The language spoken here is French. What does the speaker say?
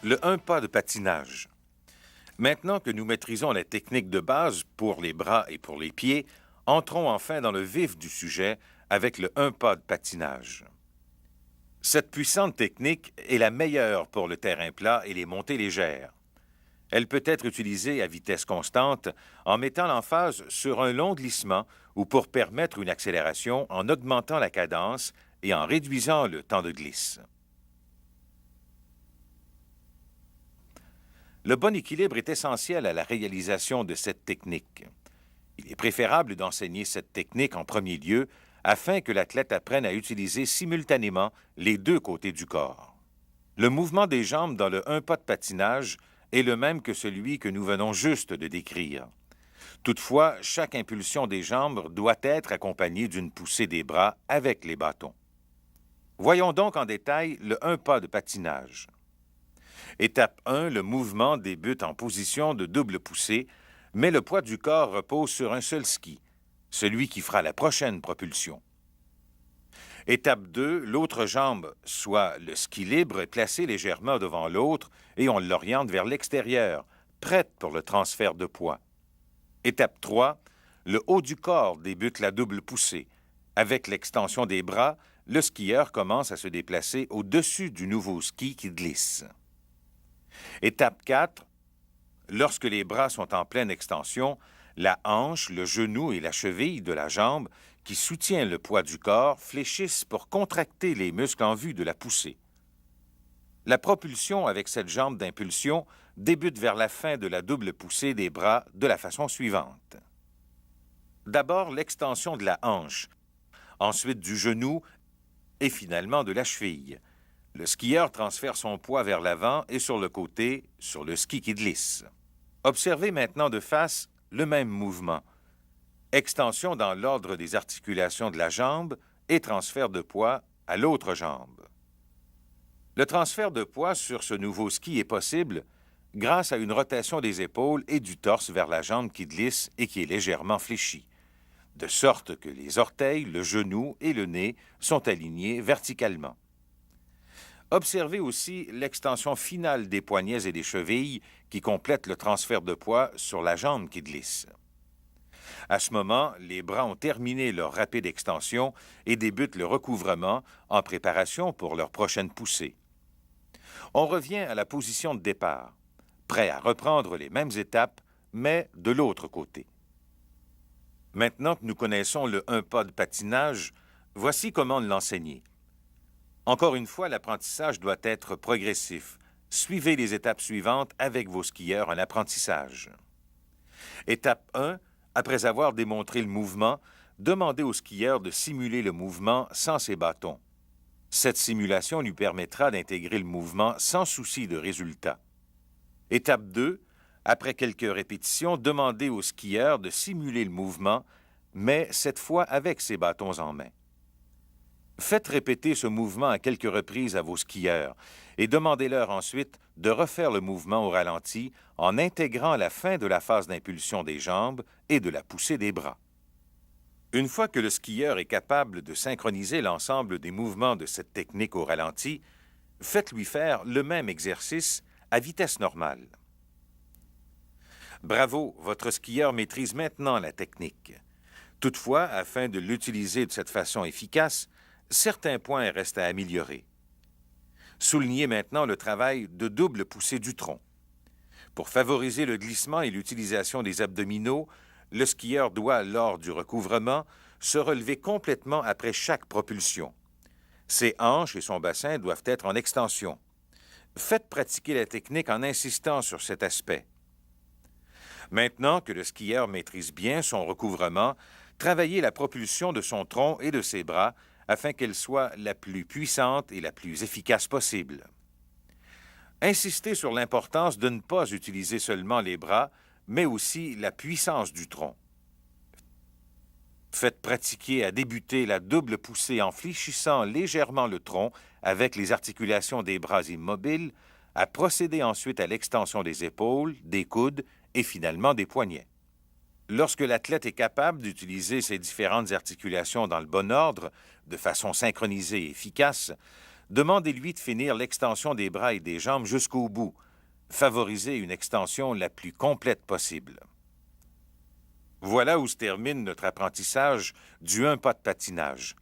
Le un pas de patinage. Maintenant que nous maîtrisons la technique de base pour les bras et pour les pieds, entrons enfin dans le vif du sujet avec le un pas de patinage. Cette puissante technique est la meilleure pour le terrain plat et les montées légères. Elle peut être utilisée à vitesse constante en mettant l'emphase sur un long glissement ou pour permettre une accélération en augmentant la cadence et en réduisant le temps de glisse. Le bon équilibre est essentiel à la réalisation de cette technique. Il est préférable d'enseigner cette technique en premier lieu afin que l'athlète apprenne à utiliser simultanément les deux côtés du corps. Le mouvement des jambes dans le un pas de patinage est le même que celui que nous venons juste de décrire. Toutefois, chaque impulsion des jambes doit être accompagnée d'une poussée des bras avec les bâtons. Voyons donc en détail le un pas de patinage. Étape 1, le mouvement débute en position de double poussée, mais le poids du corps repose sur un seul ski, celui qui fera la prochaine propulsion. Étape 2, l'autre jambe, soit le ski libre, est placée légèrement devant l'autre et on l'oriente vers l'extérieur, prête pour le transfert de poids. Étape 3, le haut du corps débute la double poussée. Avec l'extension des bras, le skieur commence à se déplacer au-dessus du nouveau ski qui glisse. Étape 4, lorsque les bras sont en pleine extension, la hanche, le genou et la cheville de la jambe qui soutient le poids du corps fléchissent pour contracter les muscles en vue de la poussée. La propulsion avec cette jambe d'impulsion débute vers la fin de la double poussée des bras de la façon suivante. D'abord l'extension de la hanche, ensuite du genou et finalement de la cheville. Le skieur transfère son poids vers l'avant et sur le côté, sur le ski qui glisse. Observez maintenant de face le même mouvement. Extension dans l'ordre des articulations de la jambe et transfert de poids à l'autre jambe. Le transfert de poids sur ce nouveau ski est possible grâce à une rotation des épaules et du torse vers la jambe qui glisse et qui est légèrement fléchie, de sorte que les orteils, le genou et le nez sont alignés verticalement. Observez aussi l'extension finale des poignets et des chevilles qui complète le transfert de poids sur la jambe qui glisse. À ce moment, les bras ont terminé leur rapide extension et débutent le recouvrement en préparation pour leur prochaine poussée. On revient à la position de départ, prêt à reprendre les mêmes étapes, mais de l'autre côté. Maintenant que nous connaissons le un pas de patinage, voici comment l'enseigner. Encore une fois, l'apprentissage doit être progressif. Suivez les étapes suivantes avec vos skieurs en apprentissage. Étape 1, après avoir démontré le mouvement, demandez au skieur de simuler le mouvement sans ses bâtons. Cette simulation lui permettra d'intégrer le mouvement sans souci de résultat. Étape 2, après quelques répétitions, demandez au skieur de simuler le mouvement, mais cette fois avec ses bâtons en main. Faites répéter ce mouvement à quelques reprises à vos skieurs et demandez-leur ensuite de refaire le mouvement au ralenti en intégrant la fin de la phase d'impulsion des jambes et de la poussée des bras. Une fois que le skieur est capable de synchroniser l'ensemble des mouvements de cette technique au ralenti, faites-lui faire le même exercice à vitesse normale. Bravo, votre skieur maîtrise maintenant la technique. Toutefois, afin de l'utiliser de cette façon efficace, certains points restent à améliorer. Soulignez maintenant le travail de double poussée du tronc. Pour favoriser le glissement et l'utilisation des abdominaux, le skieur doit, lors du recouvrement, se relever complètement après chaque propulsion. Ses hanches et son bassin doivent être en extension. Faites pratiquer la technique en insistant sur cet aspect. Maintenant que le skieur maîtrise bien son recouvrement, travaillez la propulsion de son tronc et de ses bras afin qu'elle soit la plus puissante et la plus efficace possible. Insistez sur l'importance de ne pas utiliser seulement les bras, mais aussi la puissance du tronc. Faites pratiquer à débuter la double poussée en fléchissant légèrement le tronc avec les articulations des bras immobiles, à procéder ensuite à l'extension des épaules, des coudes et finalement des poignets. Lorsque l'athlète est capable d'utiliser ces différentes articulations dans le bon ordre, de façon synchronisée et efficace, demandez-lui de finir l'extension des bras et des jambes jusqu'au bout. Favorisez une extension la plus complète possible. Voilà où se termine notre apprentissage du 1 pas de patinage.